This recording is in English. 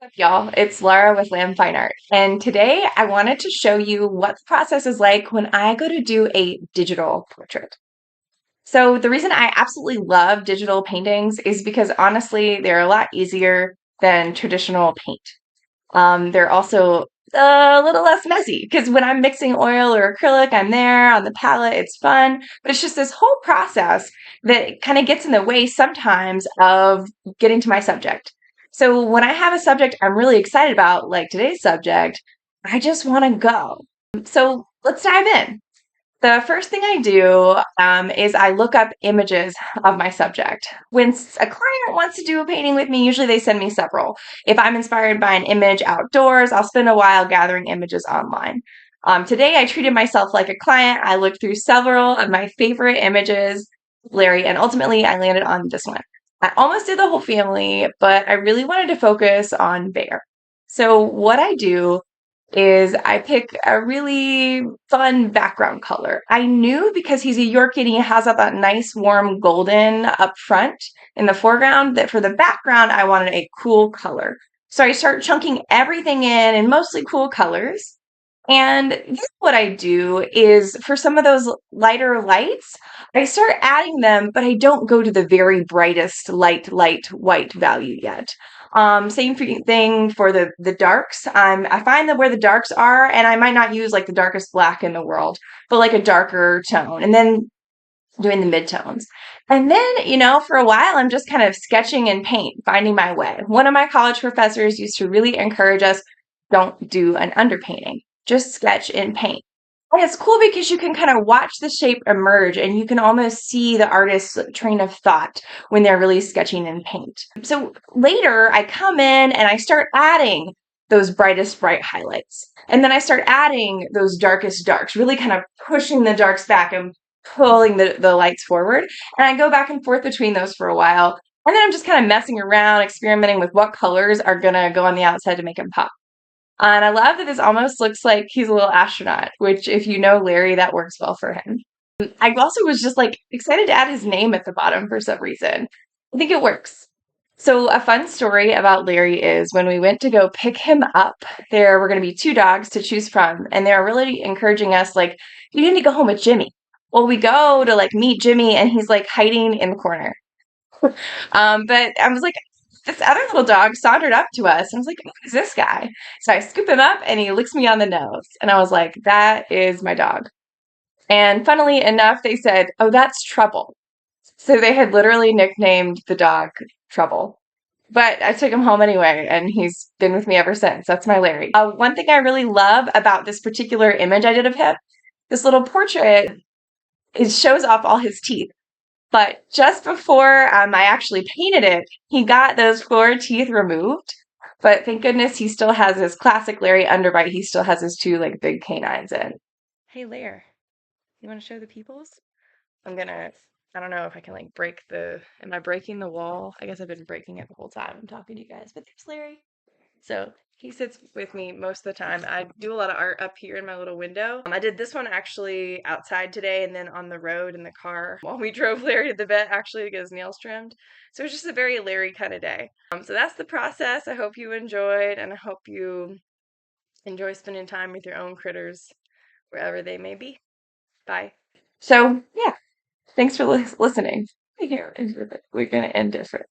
Up, y'all? It's Laura with Lamb Fine Art, and today I wanted to show you what the process is like when I go to do a digital portrait. So, the reason I absolutely love digital paintings is because honestly, they're a lot easier than traditional paint. They're also a little less messy because when I'm mixing oil or acrylic, I'm there on the palette, it's fun, but it's just this whole process that kind of gets in the way sometimes of getting to my subject. So when I have a subject I'm really excited about, like today's subject, I just want to go. So let's dive in. The first thing I do is I look up images of my subject. When a client wants to do a painting with me, usually they send me several. If I'm inspired by an image outdoors, I'll spend a while gathering images online. Today, I treated myself like a client. I looked through several of my favorite images, Larry, and ultimately I landed on this one. I almost did the whole family, but I really wanted to focus on Bear. So, what I do is I pick a really fun background color. I knew because he's a Yorkie and he has that nice warm golden up front in the foreground that for the background I wanted a cool color. So I start chunking everything in mostly cool colors. And then what I do is for some of those lighter lights, I start adding them, but I don't go to the very brightest light white value yet. Thing for the darks. I find that where the darks are, and I might not use like the darkest black in the world, but like a darker tone, and then doing the midtones. And then, for a while, I'm just kind of sketching in paint, finding my way. One of my college professors used to really encourage us, don't do an underpainting, just sketch in paint. And it's cool because you can kind of watch the shape emerge and you can almost see the artist's train of thought when they're really sketching in paint. So later, I come in and I start adding those brightest bright highlights. And then I start adding those darkest darks, really kind of pushing the darks back and pulling the lights forward. And I go back and forth between those for a while. And then I'm just kind of messing around, experimenting with what colors are going to go on the outside to make him pop. And I love that this almost looks like he's a little astronaut, which, if you know Larry, that works well for him. I also was just like excited to add his name at the bottom for some reason. I think it works. So, a fun story about Larry is when we went to go pick him up, there were going to be two dogs to choose from, and they were really encouraging us, like, you need to go home with Jimmy. Well, we go to like meet Jimmy, and he's like hiding in the corner. But I was like, this other little dog sauntered up to us, and I was like, who's this guy? So I scoop him up, and he licks me on the nose, and I was like, that is my dog. And funnily enough, they said, oh, that's Trouble. So they had literally nicknamed the dog Trouble. But I took him home anyway, and he's been with me ever since. That's my Larry. One thing I really love about this particular image I did of him, this little portrait, it shows off all his teeth. But just before I actually painted it, he got those four teeth removed. But thank goodness he still has his classic Larry underbite. He still has his two like big canines in. Hey, Lair, you want to show the peoples? I don't know if I can like am I breaking the wall? I guess I've been breaking it the whole time I'm talking to you guys, but there's Larry. So he sits with me most of the time. I do a lot of art up here in my little window. I did this one actually outside today and then on the road in the car while we drove Larry to the vet actually to get his nails trimmed. So it was just a very Larry kind of day. So that's the process. I hope you enjoyed and I hope you enjoy spending time with your own critters wherever they may be. Bye. So, yeah. Thanks for listening. We're going to end different.